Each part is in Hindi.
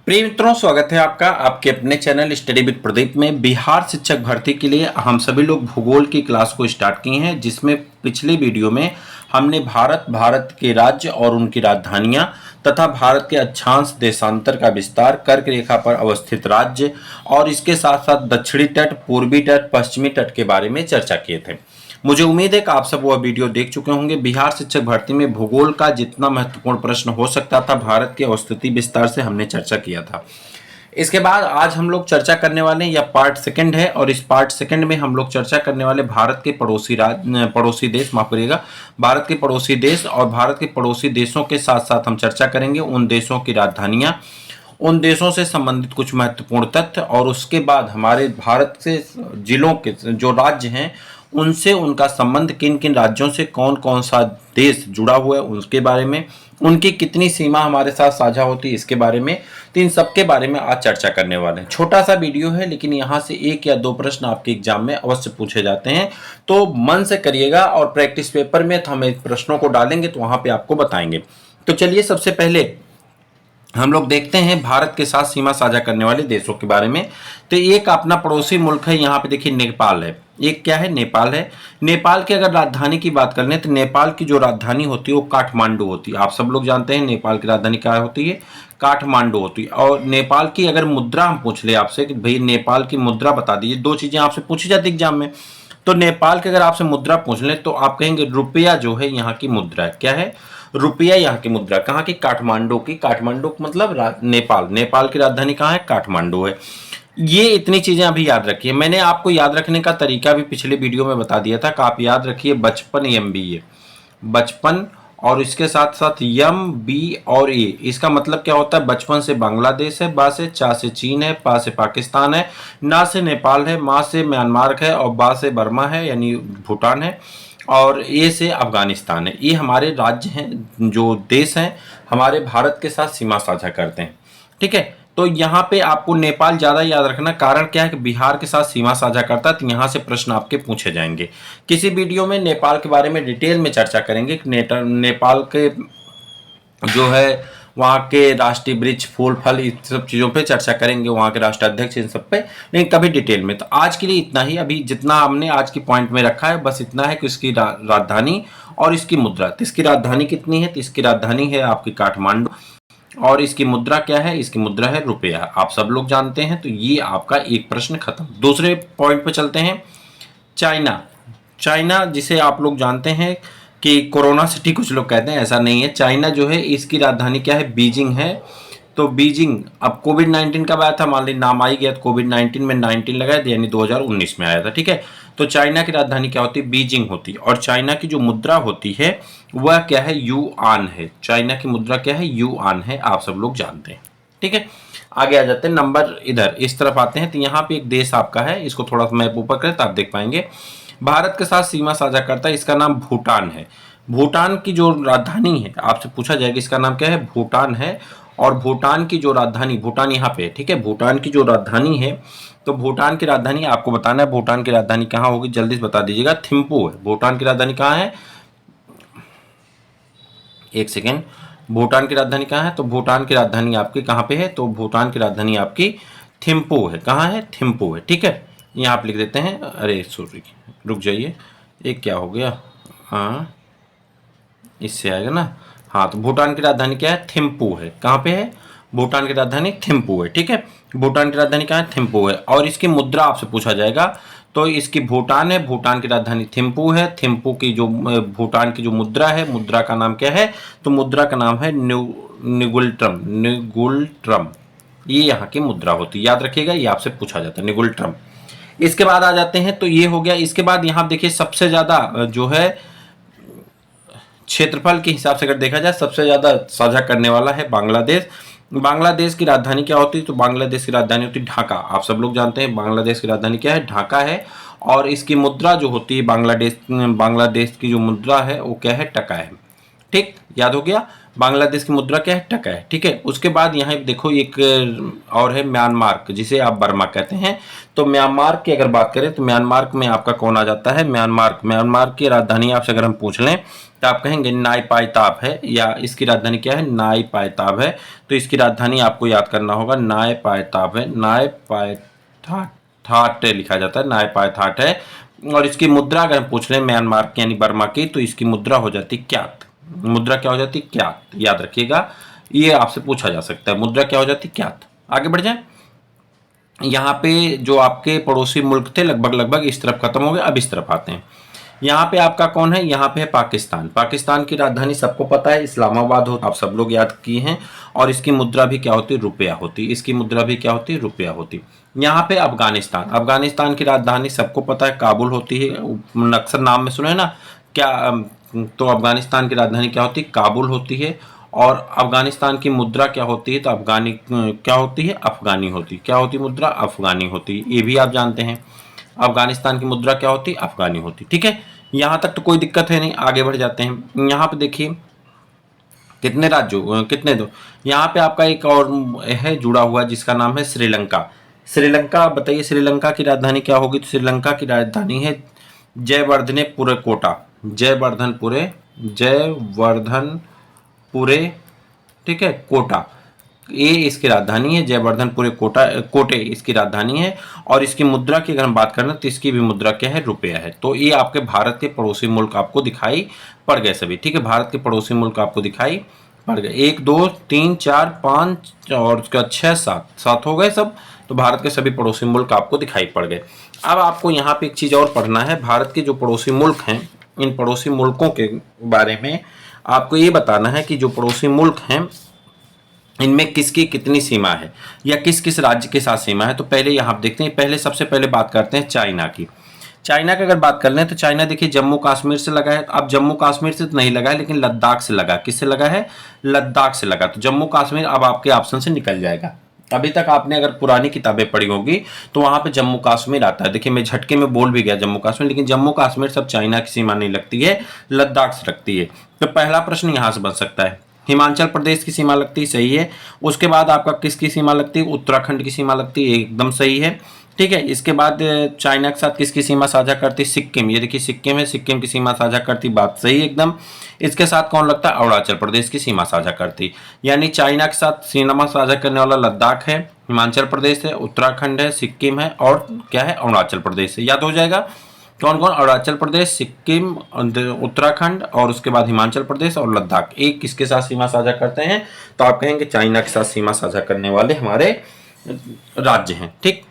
प्रिय मित्रों, स्वागत है आपका आपके अपने चैनल स्टडी विद प्रदीप में। बिहार शिक्षक भर्ती के लिए हम सभी लोग भूगोल की क्लास को स्टार्ट किए हैं, जिसमें पिछले वीडियो में हमने भारत के राज्य और उनकी राजधानियां तथा भारत के अक्षांश देशांतर का विस्तार, कर्क रेखा पर अवस्थित राज्य और इसके साथ साथ दक्षिणी तट, पूर्वी तट, पश्चिमी तट के बारे में चर्चा किए थे। मुझे उम्मीद है कि आप सब वह वीडियो देख चुके होंगे। बिहार शिक्षक भर्ती में भूगोल का जितना महत्वपूर्ण प्रश्न हो सकता था, भारत के अवस्थिति विस्तार से हमने चर्चा किया था। इसके बाद आज हम लोग चर्चा करने वाले हैं, यह पार्ट सेकंड है और इस पार्ट सेकंड में हम लोग चर्चा करने वाले भारत के पड़ोसी देश, माफ करिएगा, भारत के पड़ोसी देश और भारत के पड़ोसी देशों के साथ साथ हम चर्चा करेंगे उन देशों की राजधानियां, उन देशों से संबंधित कुछ महत्वपूर्ण तथ्य और उसके बाद हमारे भारत से जिलों के जो राज्य हैं उनसे उनका संबंध, किन किन राज्यों से कौन कौन सा देश जुड़ा हुआ है उसके बारे में, उनकी कितनी सीमा हमारे साथ साझा होती है इसके बारे में, तो इन सब के बारे में आज चर्चा करने वाले हैं। छोटा सा वीडियो है लेकिन यहाँ से 1 या 2 प्रश्न आपके एग्जाम में अवश्य पूछे जाते हैं, तो मन से करिएगा और प्रैक्टिस पेपर में तो हम प्रश्नों को डालेंगे तो वहाँ पे आपको बताएंगे। तो चलिए सबसे पहले हम लोग देखते हैं भारत के साथ सीमा साझा करने वाले देशों के बारे में। तो एक अपना पड़ोसी मुल्क है, यहाँ पे देखिए नेपाल है। एक क्या है? नेपाल है। नेपाल की अगर राजधानी की बात कर लें तो नेपाल की जो राजधानी होती है वो काठमांडू होती है। आप सब लोग जानते हैं नेपाल की राजधानी क्या होती है? काठमांडू होती है। और नेपाल की अगर मुद्रा हम पूछ ले आपसे कि भाई नेपाल की मुद्रा बता दीजिए, 2 चीजें आपसे पूछी जाती एग्जाम में। तो नेपाल की अगर आपसे मुद्रा पूछ लें तो आप कहेंगे रुपया जो है यहाँ की मुद्रा है। क्या है? रुपया यहाँ की मुद्रा। कहाँ की? काठमांडू की। काठमांडू मतलब नेपाल। नेपाल की राजधानी कहाँ है? काठमांडू है। ये इतनी चीजें अभी याद रखिए। मैंने आपको याद रखने का तरीका भी पिछले वीडियो में बता दिया था कि आप याद रखिए बचपन MBA, बचपन और इसके साथ साथ MB और A। इसका मतलब क्या होता है? बचपन से बांग्लादेश है, बा से चा से चीन है, पा से पाकिस्तान है, ना से नेपाल है, मा से म्यांमार है और बा से बर्मा है यानी भूटान है और ए से अफगानिस्तान है। ये हमारे राज्य हैं, जो देश हैं हमारे भारत के साथ सीमा साझा करते हैं। ठीक है, तो यहाँ पे आपको नेपाल ज़्यादा याद रखना। कारण क्या है कि बिहार के साथ सीमा साझा करता है, तो यहाँ से प्रश्न आपके पूछे जाएंगे। किसी वीडियो में नेपाल के बारे में डिटेल में चर्चा करेंगे कि नेपाल के जो है वहाँ के राष्ट्रीय वृक्ष, फूल फल, इस सब चीज़ों पे चर्चा करेंगे, वहाँ के राष्ट्राध्यक्ष, इन सब पे, लेकिन कभी डिटेल में। तो आज के लिए इतना ही। अभी जितना हमने आज की पॉइंट में रखा है बस इतना है कि इसकी राजधानी और इसकी मुद्रा। तो इसकी राजधानी कितनी है? तो इसकी राजधानी है आपकी काठमांडू और इसकी मुद्रा क्या है? इसकी मुद्रा है रुपया। आप सब लोग जानते हैं। तो ये आपका एक प्रश्न खत्म। दूसरे पॉइंट पे चलते हैं। चाइना। चाइना जिसे आप लोग जानते हैं कि कोरोना सिटी कुछ लोग कहते हैं, ऐसा नहीं है। चाइना जो है इसकी राजधानी क्या है? बीजिंग है। तो बीजिंग, अब कोविड-19 कब आया था? मान लीजिए नाम आ ही गया, तो कोविड-19 में 19 लगाया था यानी 2019 में आया था। ठीक है, तो चाइना की राजधानी क्या होती है? बीजिंग होती है। और चाइना की जो मुद्रा होती है वह क्या है? युआन है। चाइना की मुद्रा क्या है? युआन है। आप सब लोग जानते हैं। ठीक है, आगे आ जाते हैं। नंबर इधर इस तरफ आते हैं तो यहाँ पे एक देश आपका है, इसको थोड़ा सा मैप ऊपर करें तो आप देख पाएंगे। भारत के साथ सीमा साझा करता है, इसका नाम भूटान है। भूटान की जो राजधानी है, आपसे पूछा जाएगा इसका नाम क्या है? भूटान है। और भूटान की जो राजधानी, भूटान यहाँ पे है। ठीक है, भूटान की जो राजधानी है, तो भूटान की राजधानी आपको बताना है। भूटान की राजधानी कहाँ होगी? जल्दी से बता दीजिएगा। थिम्पू है। भूटान की राजधानी कहाँ है? एक सेकेंड, भूटान की राजधानी कहाँ है? तो भूटान की राजधानी आपकी कहाँ पे है? तो भूटान की राजधानी आपकी थिम्पू है। कहाँ है? थिम्पू है। ठीक है, यहाँ आप लिख देते हैं। अरे सॉरी, रुक जाइए, एक क्या हो गया? हाँ, इससे आएगा ना। हाँ, तो भूटान की राजधानी क्या है? थिम्पू है। कहाँ पे है? भूटान की राजधानी थिम्पू है। ठीक है, भूटान की राजधानी कहाँ है? थिम्पू है। और इसकी मुद्रा आपसे पूछा जाएगा, तो इसकी भूटान है, भूटान की राजधानी थिम्पू है। थिम्पू की जो भूटान की जो मुद्रा है, मुद्रा का नाम क्या है? तो मुद्रा का नाम है निगुल्ट्रम। निगुल्ट्रम, ये यहाँ की मुद्रा होती है। याद रखिएगा, ये आपसे पूछा जाता है, निगुल्ट्रम। इसके बाद आ जाते हैं, तो ये हो गया। इसके बाद यहाँ देखिए सबसे ज्यादा जो है क्षेत्रफल के हिसाब से अगर देखा जाए सबसे ज्यादा साझा करने वाला है बांग्लादेश। बांग्लादेश की राजधानी क्या होती है? तो बांग्लादेश की राजधानी होती है ढाका। आप सब लोग जानते हैं बांग्लादेश की राजधानी क्या है? ढाका है। और इसकी मुद्रा जो होती है बांग्लादेश की जो मुद्रा है वो क्या है? टका है। ठीक, याद हो गया। बांग्लादेश की मुद्रा क्या है, टका है, ठीक है। उसके बाद यहाँ देखो एक और है म्यांमार, जिसे आप बर्मा कहते हैं। तो म्यांमार की अगर बात करें तो म्यांमार में आपका कौन आ जाता है, म्यांमार की राजधानी आपसे अगर हम पूछ लें तो आप कहेंगे नाई पाई ताप है, या इसकी राजधानी क्या है, नाई पाई ताप है। तो इसकी राजधानी आपको याद करना होगा, नाई पाई ताप है, नाई पाई थाट लिखा जाता है, नाई पाई थाट है। और इसकी मुद्रा अगर हम पूछ रहे हैं म्यांमार की यानी बर्मा की, तो इसकी मुद्रा हो जाती क्यात। मुद्रा क्या हो जाती, क्यात, याद रखिएगा, ये आपसे पूछा जा सकता है, मुद्रा क्या हो जाती, क्यात। आगे बढ़ जाए। यहाँ पे जो आपके पड़ोसी मुल्क थे लगभग इस तरफ खत्म हो गए, अब इस तरफ आते हैं। यहाँ पे आपका कौन है, यहाँ पे है पाकिस्तान। पाकिस्तान की राजधानी सबको पता है इस्लामाबाद हो, आप सब लोग याद किए हैं। और इसकी मुद्रा भी क्या होती है, रुपया होती। इसकी मुद्रा भी क्या होती है, रुपया होती। यहाँ पे अफगानिस्तान, अफगानिस्तान की राजधानी सबको पता है काबुल होती है, अक्सर नाम में सुने ना क्या। तो अफगानिस्तान की राजधानी क्या होती है, काबुल होती है। और अफगानिस्तान की मुद्रा क्या होती है, तो अफगानी क्या होती है, अफगानी होती। क्या होती मुद्रा, अफगानी होती, ये भी आप जानते हैं। अफगानिस्तान की मुद्रा क्या होती, अफगानी होती, ठीक है। यहाँ तक तो कोई दिक्कत है नहीं, आगे बढ़ जाते हैं। यहाँ पे देखिए कितने राज्यों, कितने दो, यहाँ पे आपका एक और है जुड़ा हुआ जिसका नाम है श्रीलंका। श्रीलंका बताइए, श्रीलंका की राजधानी क्या होगी, तो श्रीलंका की राजधानी है जयवर्धनेपुरे कोटा, जयवर्धनपुरे, ठीक है, कोटा, ये इसकी राजधानी है। जयवर्धनपुरे कोटे इसकी राजधानी है। और इसकी मुद्रा की अगर हम बात करें तो इसकी भी मुद्रा क्या है, रुपया है। तो ये आपके भारत के पड़ोसी मुल्क आपको दिखाई पड़ गए सभी, ठीक है। भारत के पड़ोसी मुल्क आपको दिखाई पड़ गए, 1 2 3 4 5 और उसका 6 7 हो गए सब। तो भारत के सभी पड़ोसी मुल्क आपको दिखाई पड़ गए। अब आपको यहाँ पे एक चीज़ और पढ़ना है, भारत के जो पड़ोसी मुल्क हैं, इन पड़ोसी मुल्कों के बारे में आपको ये बताना है कि जो पड़ोसी मुल्क हैं इनमें किसकी कितनी सीमा है, या किस किस राज्य के साथ सीमा है। तो पहले यहाँ आप देखते हैं, पहले सबसे पहले बात करते हैं चाइना की। चाइना की अगर बात कर लें तो चाइना देखिए जम्मू कश्मीर से लगा है। अब जम्मू कश्मीर से तो नहीं लगा है, लेकिन लद्दाख से लगा। किससे लगा है, लद्दाख से लगा। तो जम्मू कश्मीर अब आपके ऑप्शन से निकल जाएगा। अभी तक आपने अगर पुरानी किताबें पढ़ी होगी तो वहां पे जम्मू कश्मीर आता है। देखिए मैं झटके में बोल भी गया जम्मू कश्मीर, लेकिन जम्मू कश्मीर सब चाइना की सीमा नहीं लगती है, लद्दाख से लगती है। तो पहला प्रश्न यहाँ से बन सकता है, हिमाचल प्रदेश की सीमा लगती है, सही है। उसके बाद आपका किसकी सीमा लगती है, उत्तराखंड की सीमा लगती है, एकदम सही है, ठीक है। इसके बाद चाइना के साथ किसकी सीमा साझा करती है, सिक्किम। ये देखिए सिक्किम है, सिक्किम की सीमा साझा करती, बात सही एकदम। इसके साथ कौन लगता है, अरुणाचल प्रदेश की सीमा साझा करती। यानी चाइना के साथ सीमा साझा करने वाला लद्दाख है, हिमाचल प्रदेश है, उत्तराखंड है, सिक्किम है, और क्या है, अरुणाचल प्रदेश है। याद हो जाएगा कौन कौन, अरुणाचल प्रदेश, सिक्किम, उत्तराखंड, और उसके बाद हिमाचल प्रदेश और लद्दाख, एक किसके साथ सीमा साझा करते हैं, तो आप कहेंगे चाइना के साथ सीमा साझा करने वाले हमारे राज्य हैं, ठीक।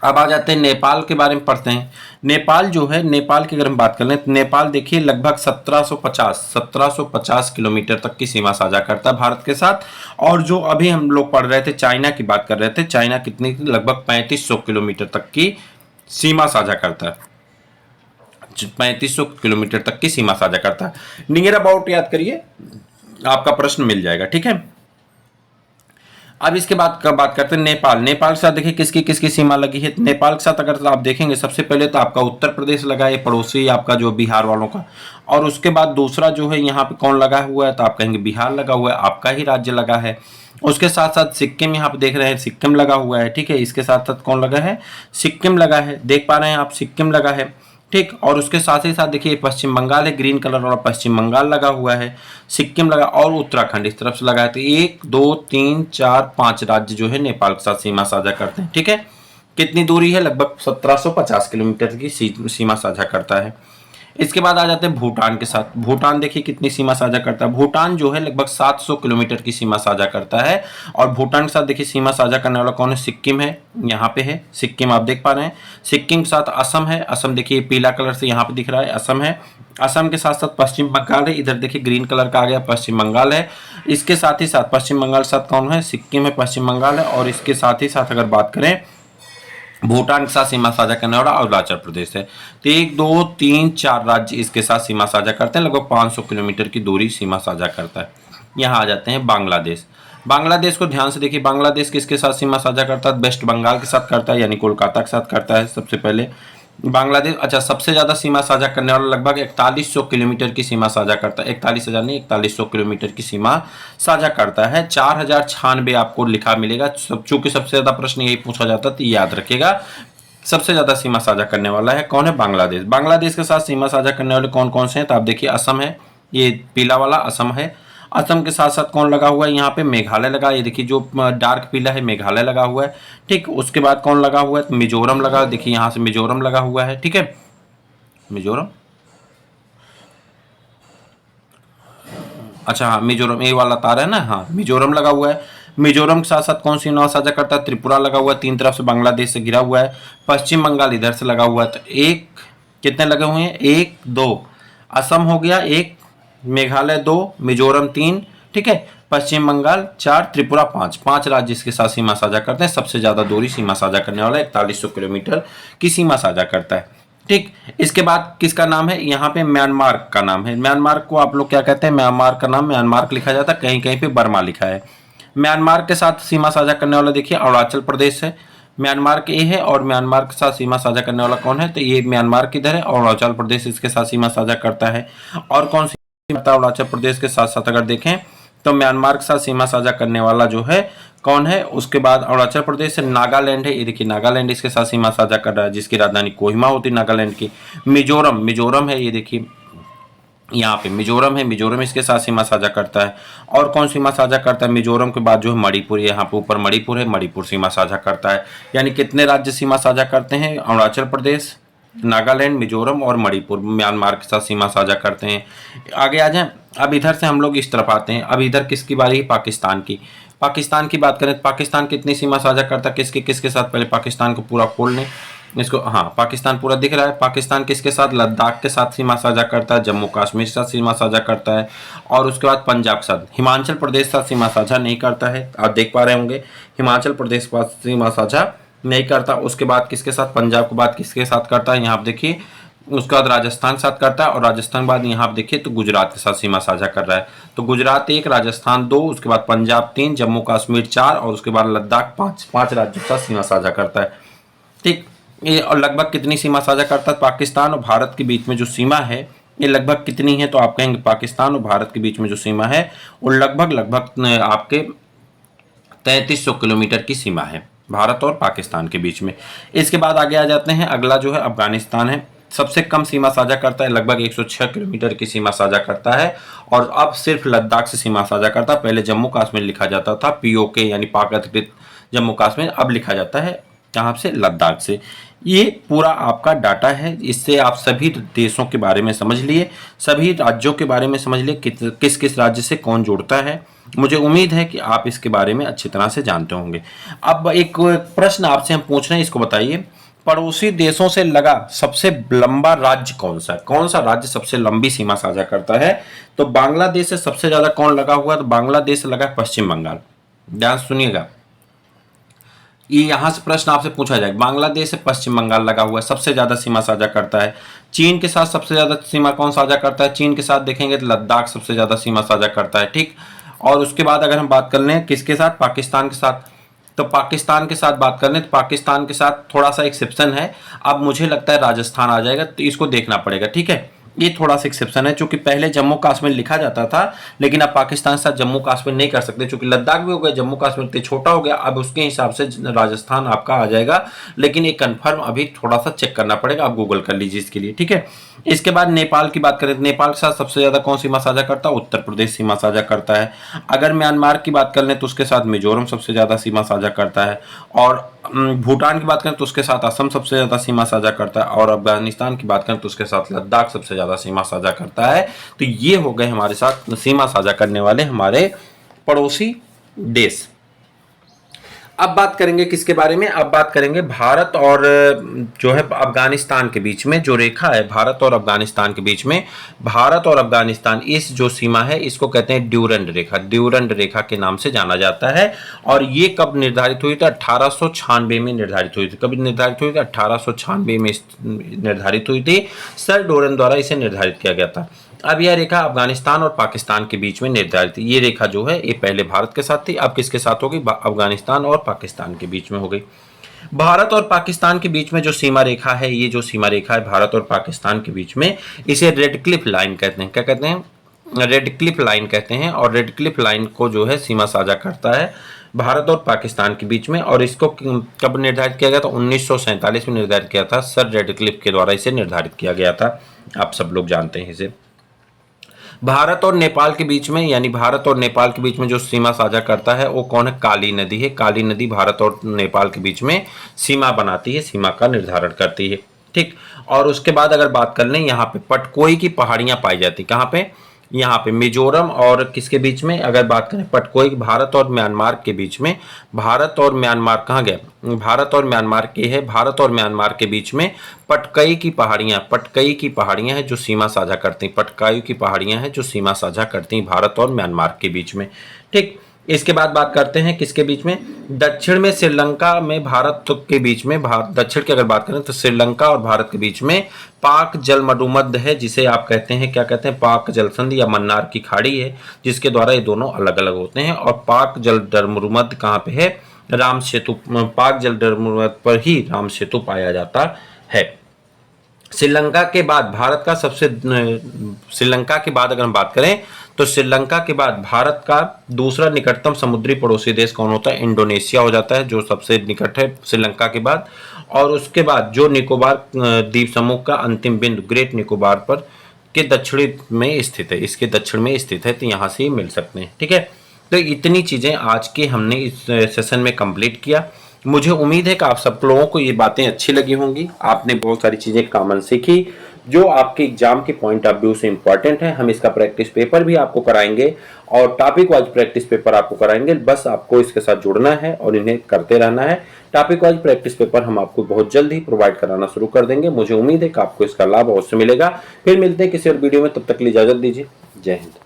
अब आ जाते हैं नेपाल के बारे में पढ़ते हैं। नेपाल जो है, नेपाल की अगर हम बात कर लें तो नेपाल देखिए लगभग 1750 किलोमीटर तक की सीमा साझा करता है भारत के साथ। और जो अभी हम लोग पढ़ रहे थे चाइना की बात कर रहे थे, चाइना कितनी, लगभग 3500 किलोमीटर तक की सीमा साझा करता है, 3500 किलोमीटर तक की सीमा साझा करता है। नियर अबाउट याद करिए, आपका प्रश्न मिल जाएगा, ठीक है। अब इसके बाद का बात करते हैं नेपाल। नेपाल के साथ देखिए किसकी किसकी सीमा लगी है। नेपाल के साथ अगर आप देखेंगे सबसे पहले तो आपका उत्तर प्रदेश लगा है, पड़ोसी आपका जो बिहार वालों का। और उसके बाद दूसरा जो है यहाँ पे कौन लगा हुआ है, तो आप कहेंगे बिहार लगा हुआ है, आपका ही राज्य लगा है। उसके साथ साथ सिक्किम यहाँ पे देख रहे हैं, सिक्किम लगा हुआ है, ठीक है। इसके साथ साथ कौन लगा है, सिक्किम लगा है, देख पा रहे हैं आप, सिक्किम लगा है, ठीक। और उसके साथ ही साथ देखिए पश्चिम बंगाल है, ग्रीन कलर वाला पश्चिम बंगाल लगा हुआ है, सिक्किम लगा, और उत्तराखंड इस तरफ से लगा है। तो 1 2 3 4 5 राज्य जो है नेपाल के साथ सीमा साझा करते हैं, ठीक है। कितनी दूरी है, लगभग 1750 किलोमीटर की सीमा साझा करता है। इसके बाद आ जाते हैं भूटान के साथ। भूटान देखिए कितनी सीमा साझा करता है, भूटान जो है लगभग 700 किलोमीटर की सीमा साझा करता है। और भूटान के साथ देखिए सीमा साझा करने वाला कौन है, सिक्किम है, यहाँ पे है सिक्किम, आप देख पा रहे हैं। सिक्किम के साथ असम है, असम देखिए पीला कलर से यहाँ पे दिख रहा है, असम है। असम के साथ साथ पश्चिम बंगाल है, इधर देखिए ग्रीन कलर का आ गया, पश्चिम बंगाल है। इसके साथ ही साथ पश्चिम बंगाल के साथ कौन है, सिक्किम है, पश्चिम बंगाल है। और इसके साथ ही साथ अगर बात करें भूटान के साथ सीमा साझा करने वाला अरुणाचल प्रदेश है। तो 1 2 3 4 राज्य इसके साथ सीमा साझा करते हैं, लगभग 500 किलोमीटर की दूरी सीमा साझा करता है। यहाँ आ जाते हैं बांग्लादेश। बांग्लादेश को ध्यान से देखिए, बांग्लादेश किसके साथ सीमा साझा करता है, वेस्ट बंगाल के साथ करता है, यानी कोलकाता के साथ करता है सबसे पहले। बांग्लादेश, अच्छा, सबसे ज्यादा सीमा साझा करने वाला लगभग 4100 किलोमीटर की सीमा साझा करता है। 41,000 नहीं, 4100 किलोमीटर की सीमा साझा करता है। 4096 आपको लिखा मिलेगा। चूंकि सबसे ज्यादा प्रश्न यही पूछा जाता है तो याद रखिएगा, सबसे ज्यादा सीमा साझा करने वाला है कौन है? बांग्लादेश। बांग्लादेश के साथ सीमा साझा करने वाले कौन कौन से हैं? तो आप देखिए, असम है, ये पीला वाला असम है। असम के साथ साथ कौन लगा हुआ है यहाँ पे? मेघालय लगा, ये देखिए जो डार्क पीला है मेघालय लगा हुआ है। ठीक, उसके बाद कौन लगा हुआ है? तो मिजोरम लगा, देखिए यहाँ से मिजोरम लगा हुआ है। ठीक है, मिजोरम, अच्छा हाँ, मिजोरम ये वाला तार है ना, हाँ मिजोरम लगा हुआ है। मिजोरम के साथ साथ कौन सी नाव साझा करता है? त्रिपुरा लगा हुआ है, तीन तरफ से बांग्लादेश से घिरा हुआ है। पश्चिम बंगाल इधर से लगा हुआ है। तो एक, कितने लगे हुए हैं? एक दो, असम हो गया एक, मेघालय दो, मिजोरम तीन, ठीक है, पश्चिम बंगाल चार, त्रिपुरा पांच। पांच राज्य इसके साथ सीमा साझा करते हैं। सबसे ज्यादा दूरी सीमा साझा करने वाला 4100 किलोमीटर की सीमा साझा करता है। ठीक, इसके बाद किसका नाम है? यहाँ पे म्यांमार का नाम है। म्यांमार को आप लोग क्या कहते हैं? म्यांमार का नाम म्यांमार लिखा जाता है, कहीं कहीं पे बर्मा लिखा है। म्यांमार के साथ सीमा साझा करने वाला देखिए अरुणाचल प्रदेश है। म्यांमार के ये है, और म्यांमार के साथ सीमा साझा करने वाला कौन है? तो ये म्यांमार किधर है? और अरुणाचल प्रदेश इसके साथ सीमा साझा करता है। और कौन सी करता है? अरुणाचल प्रदेश के साथ साथ अगर देखें तो म्यांमार के साथ सीमा साझा करने वाला जो है कौन है? उसके बाद अरुणाचल प्रदेश से नागालैंड है, ये देखिए नागालैंड इसके साथ सीमा साझा कर रहा है, जिसकी राजधानी कोहिमा होती है नागालैंड की। मिजोरम, मिजोरम है, ये देखिए यहाँ पे मिजोरम है, मिजोरम इसके साथ सीमा साझा करता है। और कौन सीमा साझा करता है? मिजोरम के बाद जो है मणिपुर, यहाँ पे ऊपर मणिपुर है, मणिपुर सीमा साझा करता है। यानी कितने राज्य सीमा साझा करते हैं? अरुणाचल प्रदेश, नागालैंड, मिजोरम और मणिपुर म्यांमार के साथ सीमा साझा करते हैं। आगे आ जाएं, अब इधर से हम लोग इस तरफ आते हैं। अब इधर किसकी बारी है? पाकिस्तान की। पाकिस्तान की बात करें तो पाकिस्तान कितनी सीमा साझा करता है? किसके किसके साथ? पहले पाकिस्तान को पूरा खोल लें इसको, हाँ पाकिस्तान पूरा दिख रहा है। पाकिस्तान किसके साथ? लद्दाख के साथ सीमा साझा करता है, जम्मू कश्मीर के साथ सीमा साझा करता है, और उसके बाद पंजाब के साथ। हिमाचल प्रदेश के साथ सीमा साझा नहीं करता है, आप देख पा रहे होंगे हिमाचल प्रदेश के साथ सीमा साझा नहीं करता। उसके बाद किसके साथ? पंजाब के बाद किसके साथ करता है? यहाँ आप देखिए, उसके बाद राजस्थान के साथ करता है, और राजस्थान के बाद यहाँ आप देखिए तो गुजरात के साथ सीमा साझा कर रहा है। तो गुजरात एक, राजस्थान दो, उसके बाद पंजाब तीन, जम्मू कश्मीर चार, और उसके बाद लद्दाख पांच। पांच राज्यों के साथ सीमा साझा करता है। ठीक, ये और लगभग कितनी सीमा साझा करता है? पाकिस्तान और भारत के बीच में जो सीमा है ये लगभग कितनी है? तो आप कहेंगे पाकिस्तान और भारत के बीच में जो सीमा है वो लगभग लगभग आपके 3300 किलोमीटर की सीमा है भारत और पाकिस्तान के बीच में। इसके बाद आगे आ जाते हैं, अगला जो है अफगानिस्तान है। सबसे कम सीमा साझा करता है, लगभग 106 किलोमीटर की सीमा साझा करता है, और अब सिर्फ लद्दाख से सीमा साझा करता है। पहले जम्मू कश्मीर लिखा जाता था, पीओके यानी पाक अधिकृत जम्मू कश्मीर, अब लिखा जाता है कहाँ से? लद्दाख से। ये पूरा आपका डाटा है, इससे आप सभी देशों के बारे में समझ लिए, सभी राज्यों के बारे में समझ लिए, किस किस राज्य से कौन जुड़ता है। मुझे उम्मीद है कि आप इसके बारे में अच्छी तरह से जानते होंगे। अब एक प्रश्न आपसे हम पूछ रहे हैं, इसको बताइए, पड़ोसी देशों से लगा सबसे लंबा राज्य कौन सा है? कौन सा राज्य सबसे लंबी सीमा साझा करता है? तो बांग्लादेश से सबसे ज्यादा कौन लगा हुआ है? तो बांग्लादेश से लगा पश्चिम बंगाल। ध्यान सुनिएगा, ये यहां से प्रश्न आपसे पूछा जाएगा। बांग्लादेश से पश्चिम बंगाल लगा हुआ है, सबसे ज्यादा सीमा साझा करता है। चीन के साथ सबसे ज्यादा सीमा कौन साझा करता है? चीन के साथ देखेंगे तो लद्दाख सबसे ज्यादा सीमा साझा करता है। ठीक, और उसके बाद अगर हम बात कर लें किसके साथ? पाकिस्तान के साथ। तो पाकिस्तान के साथ बात कर लें तो पाकिस्तान के साथ थोड़ा सा एक्सेप्शन है। अब मुझे लगता है राजस्थान आ जाएगा, तो इसको देखना पड़ेगा। ठीक है, ये थोड़ा सा एक्सेप्शन है, क्योंकि पहले जम्मू कश्मीर लिखा जाता था, लेकिन अब पाकिस्तान के साथ जम्मू कश्मीर नहीं कर सकते, क्योंकि लद्दाख भी हो गया, जम्मू कश्मीर इतने छोटा हो गया, अब उसके हिसाब से राजस्थान आपका आ जाएगा। लेकिन ये कंफर्म अभी थोड़ा सा चेक करना पड़ेगा, आप गूगल कर लीजिए इसके लिए। ठीक है, इसके बाद नेपाल की बात करें तो नेपाल के साथ सबसे ज्यादा कौन सीमा साझा करता है? उत्तर प्रदेश सीमा साझा करता है। अगर म्यांमार की बात कर लें तो उसके साथ मिजोरम सबसे ज्यादा सीमा साझा करता है, और भूटान की बात करें तो उसके साथ असम सबसे ज्यादा सीमा साझा करता है, और अफगानिस्तान की बात करें तो उसके साथ लद्दाख सबसे ज्यादा सीमा साझा करता है। तो ये हो गए हमारे साथ सीमा साझा करने वाले हमारे पड़ोसी देश। अब बात करेंगे किसके बारे में? अब बात करेंगे भारत और जो है अफगानिस्तान के बीच में जो रेखा है, भारत और अफगानिस्तान के बीच में, भारत और अफगानिस्तान इस जो सीमा है इसको कहते हैं ड्यूरंड रेखा। ड्यूरंड रेखा के नाम से जाना जाता है। और ये कब निर्धारित हुई थी? 1896 में निर्धारित हुई थी। कब निर्धारित हुई थी? 1896 में निर्धारित हुई थी। सर डोरन द्वारा इसे निर्धारित किया गया था। अब यह रेखा अफगानिस्तान और पाकिस्तान के बीच में निर्धारित थी। ये रेखा जो है ये पहले भारत के साथ थी, अब किसके साथ होगी? अफगानिस्तान और पाकिस्तान के बीच में हो गई। भारत और पाकिस्तान के बीच में जो सीमा रेखा है, ये जो सीमा रेखा है भारत और पाकिस्तान के बीच में, इसे रेड क्लिफ लाइन कहते हैं। क्या कहते हैं? रेड क्लिफ लाइन कहते हैं। और रेड क्लिफ लाइन को जो है सीमा साझा करता है भारत और पाकिस्तान के बीच में। और इसको कब निर्धारित किया गया? तो 1947 में निर्धारित किया था। सर रेड क्लिफ के द्वारा इसे निर्धारित किया गया था। आप सब लोग जानते हैं इसे। भारत और नेपाल के बीच में, यानी भारत और नेपाल के बीच में जो सीमा साझा करता है वो कौन है? काली नदी है। काली नदी भारत और नेपाल के बीच में सीमा बनाती है, सीमा का निर्धारण करती है। ठीक। और उसके बाद अगर बात कर लें, यहाँ पे पटकोई की पहाड़ियां पाई जाती, कहाँ पे? यहाँ पे मिजोरम और किसके बीच में? अगर बात करें पटकोई, भारत और म्यांमार के बीच में। भारत और म्यांमार कहाँ गया? भारत और म्यांमार के है। भारत और म्यांमार के बीच में पटकई की पहाड़ियां हैं जो सीमा साझा करती हैं। पटकाई की पहाड़ियां हैं जो सीमा साझा करती हैं भारत और म्यांमार के बीच में। ठीक। इसके बाद बात करते हैं किसके बीच में? दक्षिण में श्रीलंका में भारत के बीच में, दक्षिण की अगर बात करें तो श्रीलंका और भारत के बीच में पाक जल मरुमध्य है, जिसे आप कहते हैं, क्या कहते हैं? पाक जल संधि या मन्नार की खाड़ी है, जिसके द्वारा ये दोनों अलग अलग होते हैं। और पाक जल मरुमध्य कहाँ पे है? राम सेतु, पाक जल मरुमध्य पर ही राम सेतु पाया जाता है। श्रीलंका के बाद भारत का श्रीलंका के बाद अगर हम बात करें तो श्रीलंका के बाद भारत का दूसरा निकटतम समुद्री पड़ोसी देश कौन होता है? इंडोनेशिया हो जाता है, जो सबसे निकट है श्रीलंका के बाद। और उसके बाद जो निकोबार द्वीप समूह का अंतिम बिंदु ग्रेट निकोबार पर के दक्षिणी में स्थित है, इसके दक्षिण में स्थित है, तो यहाँ से मिल सकते हैं। ठीक है। तो इतनी चीजें आज के हमने इस सेशन में कंप्लीट किया। मुझे उम्मीद है कि आप सब लोगों को ये बातें अच्छी लगी होंगी। आपने बहुत सारी चीजें कॉमन सीखी जो आपके एग्जाम के पॉइंट ऑफ व्यू से इंपॉर्टेंट है। हम इसका प्रैक्टिस पेपर भी आपको कराएंगे और टॉपिक वाइज प्रैक्टिस पेपर आपको कराएंगे। बस आपको इसके साथ जुड़ना है और इन्हें करते रहना है। टॉपिक वाइज प्रैक्टिस पेपर हम आपको बहुत जल्द ही प्रोवाइड कराना शुरू कर देंगे। मुझे उम्मीद है कि आपको इसका लाभ अवश्य मिलेगा। फिर मिलते हैं किसी और वीडियो में, तब तक के लिए इजाजत दीजिए। जय हिंद।